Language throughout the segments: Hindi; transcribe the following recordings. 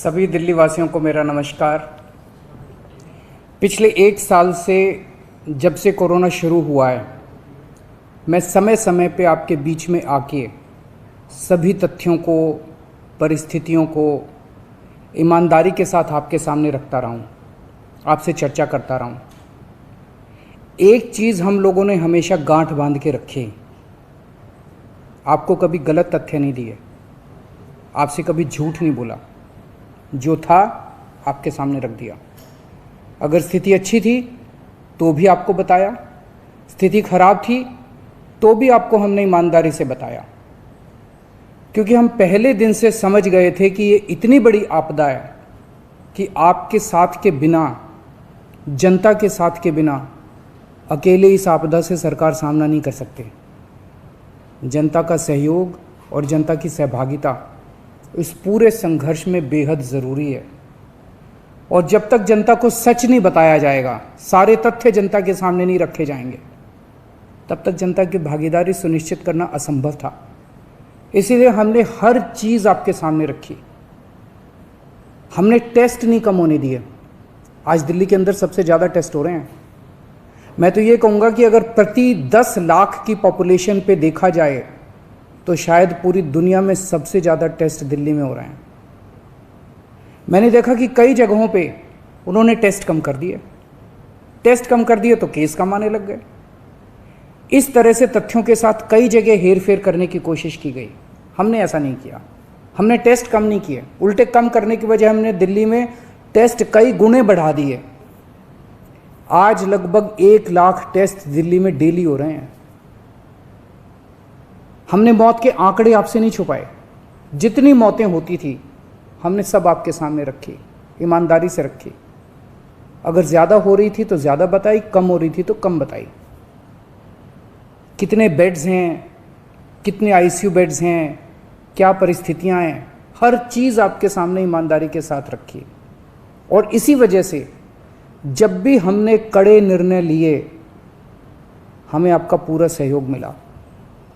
सभी दिल्ली वासियों को मेरा नमस्कार। पिछले 1 साल से जब से कोरोना शुरू हुआ है, मैं समय समय पे आपके बीच में आके सभी तथ्यों को, परिस्थितियों को ईमानदारी के साथ आपके सामने रखता रहा हूँ, आपसे चर्चा करता रहा हूँ। एक चीज़ हम लोगों ने हमेशा गांठ बांध के रखी, आपको कभी गलत तथ्य नहीं दिए, आपसे कभी झूठ नहीं बोला, जो था आपके सामने रख दिया। अगर स्थिति अच्छी थी तो भी आपको बताया, स्थिति खराब थी तो भी आपको हमने ईमानदारी से बताया, क्योंकि हम पहले दिन से समझ गए थे कि ये इतनी बड़ी आपदा है कि आपके साथ के बिना, जनता के साथ के बिना अकेले इस आपदा से सरकार सामना नहीं कर सकते। जनता का सहयोग और जनता की सहभागिता इस पूरे संघर्ष में बेहद ज़रूरी है। और जब तक जनता को सच नहीं बताया जाएगा, सारे तथ्य जनता के सामने नहीं रखे जाएंगे, तब तक जनता की भागीदारी सुनिश्चित करना असंभव था। इसीलिए हमने हर चीज़ आपके सामने रखी। हमने टेस्ट नहीं कम होने दिए। आज दिल्ली के अंदर सबसे ज़्यादा टेस्ट हो रहे हैं। मैं तो ये कहूँगा कि अगर प्रति 10 लाख की पॉपुलेशन पे देखा जाए तो शायद पूरी दुनिया में सबसे ज़्यादा टेस्ट दिल्ली में हो रहे हैं। मैंने देखा कि कई जगहों पे उन्होंने टेस्ट कम कर दिए, टेस्ट कम कर दिए तो केस कम आने लग गए। इस तरह से तथ्यों के साथ कई जगह हेरफेर करने की कोशिश की गई। हमने ऐसा नहीं किया, हमने टेस्ट कम नहीं किए, उल्टे कम करने की वजह हमने दिल्ली में टेस्ट कई गुने बढ़ा दिए। आज लगभग 1 लाख टेस्ट दिल्ली में डेली हो रहे हैं। हमने मौत के आंकड़े आपसे नहीं छुपाए, जितनी मौतें होती थी हमने सब आपके सामने रखी, ईमानदारी से रखी। अगर ज़्यादा हो रही थी तो ज़्यादा बताई, कम हो रही थी तो कम बताई। कितने बेड्स हैं, कितने आईसीयू बेड्स हैं, क्या परिस्थितियां हैं, हर चीज़ आपके सामने ईमानदारी के साथ रखी। और इसी वजह से जब भी हमने कड़े निर्णय लिए, हमें आपका पूरा सहयोग मिला,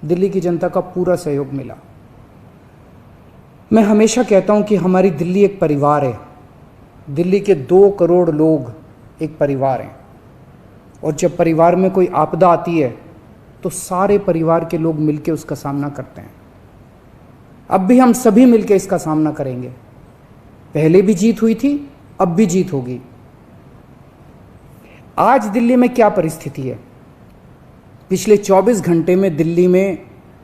दिल्ली की जनता का पूरा सहयोग मिला। मैं हमेशा कहता हूं कि हमारी दिल्ली एक परिवार है। दिल्ली के 2 करोड़ लोग एक परिवार हैं, और जब परिवार में कोई आपदा आती है तो सारे परिवार के लोग मिलकर उसका सामना करते हैं। अब भी हम सभी मिलकर इसका सामना करेंगे। पहले भी जीत हुई थी, अब भी जीत होगी। आज दिल्ली में क्या परिस्थिति है? पिछले 24 घंटे में दिल्ली में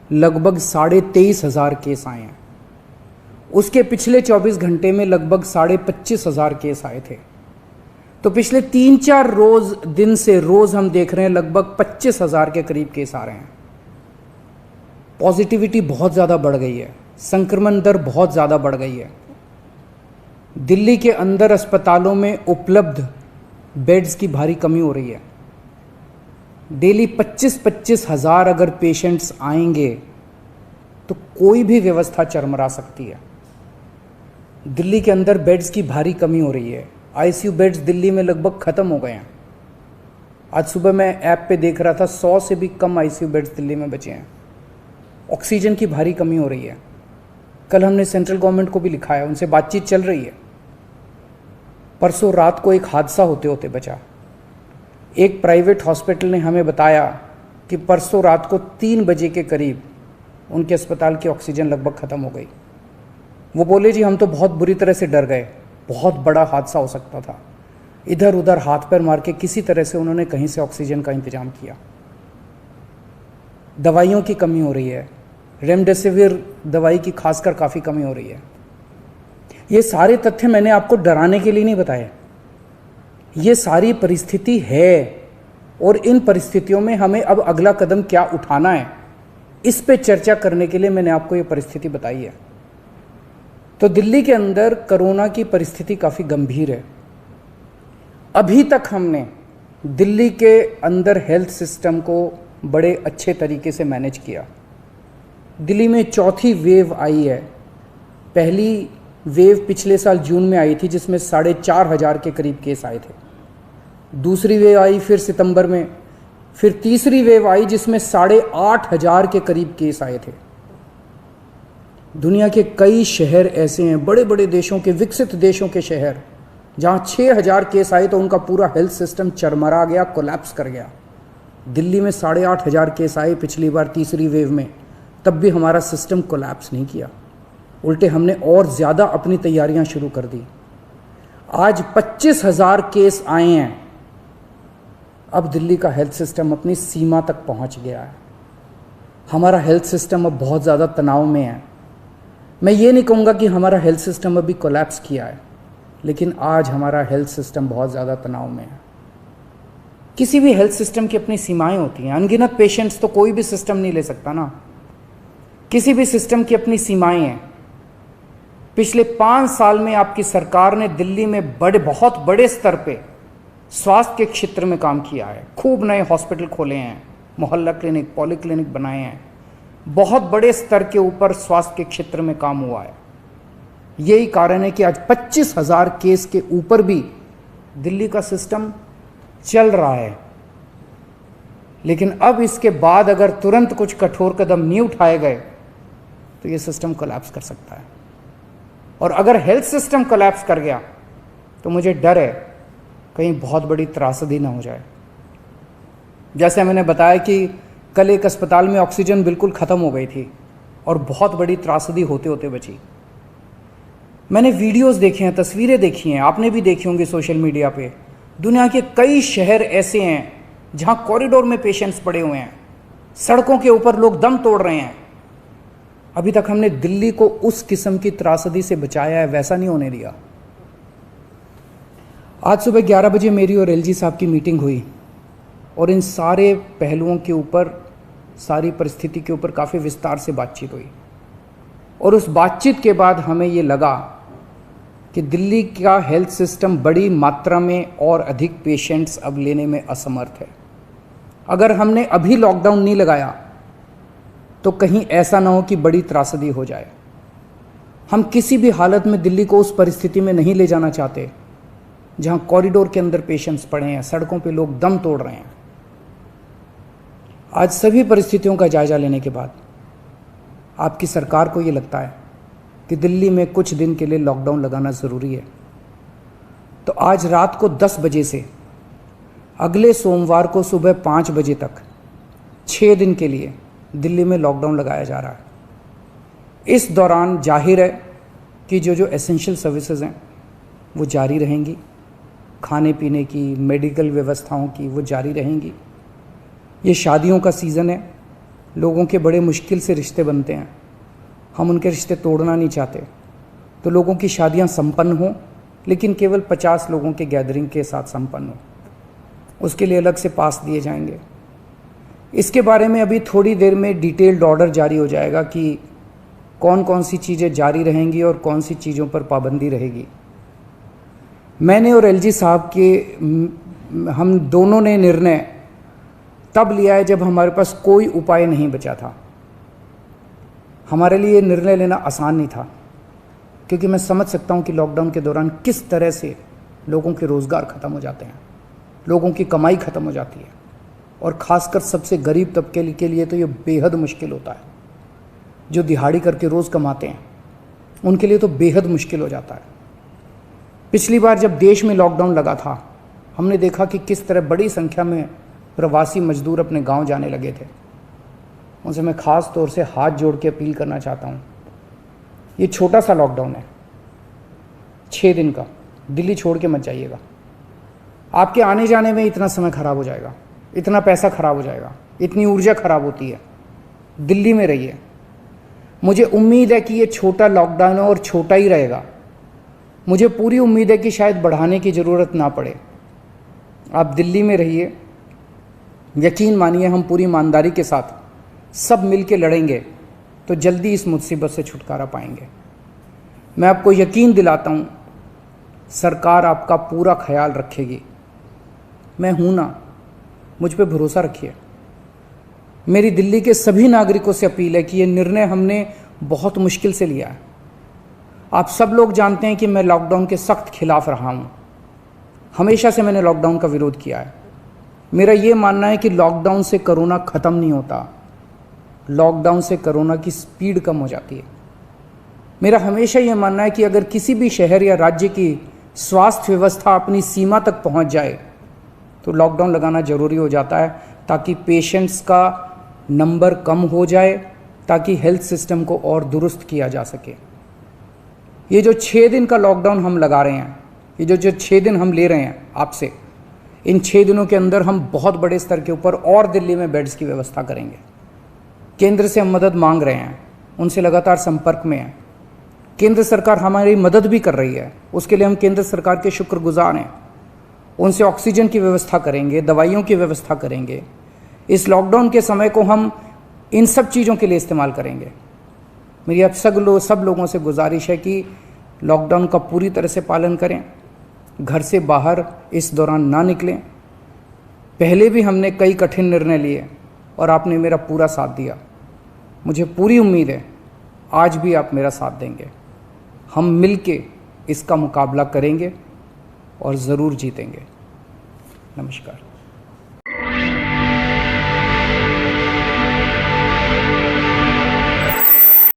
लगभग 23,500 केस आए हैं। उसके पिछले 24 घंटे में लगभग 25,500 केस आए थे। तो पिछले 3-4 दिन से रोज हम देख रहे हैं लगभग 25,000 के करीब केस आ रहे हैं। पॉजिटिविटी बहुत ज़्यादा बढ़ गई है, संक्रमण दर बहुत ज़्यादा बढ़ गई है। दिल्ली के अंदर अस्पतालों में उपलब्ध बेड्स की भारी कमी हो रही है। डेली 25-25 हज़ार अगर पेशेंट्स आएंगे तो कोई भी व्यवस्था चरमरा सकती है। दिल्ली के अंदर बेड्स की भारी कमी हो रही है। आईसीयू बेड्स दिल्ली में लगभग ख़त्म हो गए हैं। आज सुबह मैं ऐप पे देख रहा था, 100 से भी कम आईसीयू बेड्स दिल्ली में बचे हैं। ऑक्सीजन की भारी कमी हो रही है। कल हमने सेंट्रल गवर्नमेंट को भी लिखा है, उनसे बातचीत चल रही है। परसों रात को एक हादसा होते होते बचा। एक प्राइवेट हॉस्पिटल ने हमें बताया कि परसों रात को 3 बजे के करीब उनके अस्पताल की ऑक्सीजन लगभग ख़त्म हो गई। वो बोले जी हम तो बहुत बुरी तरह से डर गए, बहुत बड़ा हादसा हो सकता था। इधर उधर हाथ पैर मार के किसी तरह से उन्होंने कहीं से ऑक्सीजन का इंतजाम किया। दवाइयों की कमी हो रही है, रेमडेसिविर दवाई की खासकर काफ़ी कमी हो रही है। ये सारे तथ्य मैंने आपको डराने के लिए नहीं बताए, ये सारी परिस्थिति है। और इन परिस्थितियों में हमें अब अगला कदम क्या उठाना है, इस पे चर्चा करने के लिए मैंने आपको ये परिस्थिति बताई है। तो दिल्ली के अंदर कोरोना की परिस्थिति काफ़ी गंभीर है। अभी तक हमने दिल्ली के अंदर हेल्थ सिस्टम को बड़े अच्छे तरीके से मैनेज किया। दिल्ली में 4थी वेव आई है। पहली वेव पिछले साल जून में आई थी, जिसमें 4,500 के करीब केस आए थे। दूसरी वेव आई फिर सितंबर में, फिर तीसरी वेव आई जिसमें 8,500 के करीब केस आए थे। दुनिया के कई शहर ऐसे हैं, बड़े बड़े देशों के, विकसित देशों के शहर, जहाँ 6,000 केस आए तो उनका पूरा हेल्थ सिस्टम चरमरा गया, कोलैप्स कर गया। दिल्ली में 8,500 केस आए पिछली बार तीसरी वेव में, तब भी हमारा सिस्टम कोलैप्स नहीं किया, उल्टे हमने और ज़्यादा अपनी तैयारियां शुरू कर दी। आज 25,000 केस आए हैं। अब दिल्ली का हेल्थ सिस्टम अपनी सीमा तक पहुंच गया है। हमारा हेल्थ सिस्टम अब बहुत ज़्यादा तनाव में है। मैं ये नहीं कहूँगा कि हमारा हेल्थ सिस्टम अभी कोलैप्स किया है, लेकिन आज हमारा हेल्थ सिस्टम बहुत ज़्यादा तनाव में है। किसी भी हेल्थ सिस्टम की अपनी सीमाएं होती हैं। अनगिनत पेशेंट्स तो कोई भी सिस्टम नहीं ले सकता ना। किसी भी सिस्टम की अपनी सीमाएं हैं। पिछले 5 साल में आपकी सरकार ने दिल्ली में बहुत बड़े स्तर पे स्वास्थ्य के क्षेत्र में काम किया है। खूब नए हॉस्पिटल खोले हैं, मोहल्ला क्लिनिक, पॉली क्लिनिक बनाए हैं। बहुत बड़े स्तर के ऊपर स्वास्थ्य के क्षेत्र में काम हुआ है। यही कारण है कि आज 25,000 केस के ऊपर भी दिल्ली का सिस्टम चल रहा है। लेकिन अब इसके बाद अगर तुरंत कुछ कठोर कदम नहीं उठाए गए तो ये सिस्टम कोलैप्स कर सकता है। और अगर हेल्थ सिस्टम कोलैप्स कर गया तो मुझे डर है कहीं बहुत बड़ी त्रासदी ना हो जाए। जैसे मैंने बताया कि कल एक अस्पताल में ऑक्सीजन बिल्कुल ख़त्म हो गई थी और बहुत बड़ी त्रासदी होते होते बची। मैंने वीडियोस देखे हैं, तस्वीरें देखी हैं, आपने भी देखी होंगी सोशल मीडिया पे। दुनिया के कई शहर ऐसे हैं जहां कॉरिडोर में पेशेंट्स पड़े हुए हैं, सड़कों के ऊपर लोग दम तोड़ रहे हैं। अभी तक हमने दिल्ली को उस किस्म की त्रासदी से बचाया है, वैसा नहीं होने दिया। आज सुबह 11 बजे मेरी और एलजी साहब की मीटिंग हुई और इन सारे पहलुओं के ऊपर, सारी परिस्थिति के ऊपर काफ़ी विस्तार से बातचीत हुई। और उस बातचीत के बाद हमें ये लगा कि दिल्ली का हेल्थ सिस्टम बड़ी मात्रा में और अधिक पेशेंट्स अब लेने में असमर्थ है। अगर हमने अभी लॉकडाउन नहीं लगाया तो कहीं ऐसा ना हो कि बड़ी त्रासदी हो जाए। हम किसी भी हालत में दिल्ली को उस परिस्थिति में नहीं ले जाना चाहते जहां कॉरिडोर के अंदर पेशेंट्स पड़े हैं, सड़कों पे लोग दम तोड़ रहे हैं। आज सभी परिस्थितियों का जायजा लेने के बाद आपकी सरकार को ये लगता है कि दिल्ली में कुछ दिन के लिए लॉकडाउन लगाना ज़रूरी है, तो आज रात को 10 बजे से अगले सोमवार को सुबह 5 बजे तक 6 दिन के लिए दिल्ली में लॉकडाउन लगाया जा रहा है। इस दौरान जाहिर है कि जो एसेंशियल सर्विसेज हैं वो जारी रहेंगी, खाने पीने की, मेडिकल व्यवस्थाओं की वो जारी रहेंगी। ये शादियों का सीज़न है, लोगों के बड़े मुश्किल से रिश्ते बनते हैं, हम उनके रिश्ते तोड़ना नहीं चाहते, तो लोगों की शादियां संपन्न हों, लेकिन केवल 50 लोगों के गैदरिंग के साथ संपन्न हो। उसके लिए अलग से पास दिए जाएंगे। इसके बारे में अभी थोड़ी देर में डिटेल्ड ऑर्डर जारी हो जाएगा कि कौन कौन सी चीज़ें जारी रहेंगी और कौन सी चीज़ों पर पाबंदी रहेगी। मैंने और एलजी साहब के हम दोनों ने निर्णय तब लिया है जब हमारे पास कोई उपाय नहीं बचा था। हमारे लिए निर्णय लेना आसान नहीं था, क्योंकि मैं समझ सकता हूँ कि लॉकडाउन के दौरान किस तरह से लोगों के रोज़गार ख़त्म हो जाते हैं, लोगों की कमाई ख़त्म हो जाती है, और ख़ासकर सबसे गरीब तबके के लिए तो ये बेहद मुश्किल होता है। जो दिहाड़ी करके रोज़ कमाते हैं उनके लिए तो बेहद मुश्किल हो जाता है। पिछली बार जब देश में लॉकडाउन लगा था, हमने देखा कि किस तरह बड़ी संख्या में प्रवासी मजदूर अपने गांव जाने लगे थे। उनसे मैं ख़ास तौर से हाथ जोड़ के अपील करना चाहता हूँ, ये छोटा सा लॉकडाउन है, 6 दिन का, दिल्ली छोड़ के मत जाइएगा। आपके आने जाने में इतना समय ख़राब हो जाएगा, इतना पैसा ख़राब हो जाएगा, इतनी ऊर्जा ख़राब होती है। दिल्ली में रहिए। मुझे उम्मीद है कि ये छोटा लॉकडाउन है और छोटा ही रहेगा। मुझे पूरी उम्मीद है कि शायद बढ़ाने की ज़रूरत ना पड़े। आप दिल्ली में रहिए, यकीन मानिए हम पूरी ईमानदारी के साथ सब मिल के लड़ेंगे तो जल्दी इस मुसीबत से छुटकारा पाएंगे। मैं आपको यकीन दिलाता हूँ, सरकार आपका पूरा ख्याल रखेगी। मैं हूँ ना, मुझ पे भरोसा रखिए। मेरी दिल्ली के सभी नागरिकों से अपील है कि ये निर्णय हमने बहुत मुश्किल से लिया है। आप सब लोग जानते हैं कि मैं लॉकडाउन के सख्त खिलाफ रहा हूँ। हमेशा से मैंने लॉकडाउन का विरोध किया है। मेरा ये मानना है कि लॉकडाउन से कोरोना ख़त्म नहीं होता, लॉकडाउन से कोरोना की स्पीड कम हो जाती है। मेरा हमेशा ये मानना है कि अगर किसी भी शहर या राज्य की स्वास्थ्य व्यवस्था अपनी सीमा तक पहुंच जाए तो लॉकडाउन लगाना ज़रूरी हो जाता है, ताकि पेशेंट्स का नंबर कम हो जाए, ताकि हेल्थ सिस्टम को और दुरुस्त किया जा सके। ये जो 6 दिन का लॉकडाउन हम लगा रहे हैं, ये जो 6 दिन हम ले रहे हैं आपसे, इन 6 दिनों के अंदर हम बहुत बड़े स्तर के ऊपर और दिल्ली में बेड्स की व्यवस्था करेंगे। केंद्र से हम मदद मांग रहे हैं, उनसे लगातार संपर्क में हैं। केंद्र सरकार हमारी मदद भी कर रही है, उसके लिए हम केंद्र सरकार के शुक्रगुजार हैं। उनसे ऑक्सीजन की व्यवस्था करेंगे, दवाइयों की व्यवस्था करेंगे। इस लॉकडाउन के समय को हम इन सब चीज़ों के लिए इस्तेमाल करेंगे। मेरी अब सब लोगों से गुजारिश है कि लॉकडाउन का पूरी तरह से पालन करें, घर से बाहर इस दौरान ना निकलें। पहले भी हमने कई कठिन निर्णय लिए और आपने मेरा पूरा साथ दिया। मुझे पूरी उम्मीद है आज भी आप मेरा साथ देंगे। हम मिलके इसका मुकाबला करेंगे और ज़रूर जीतेंगे। नमस्कार।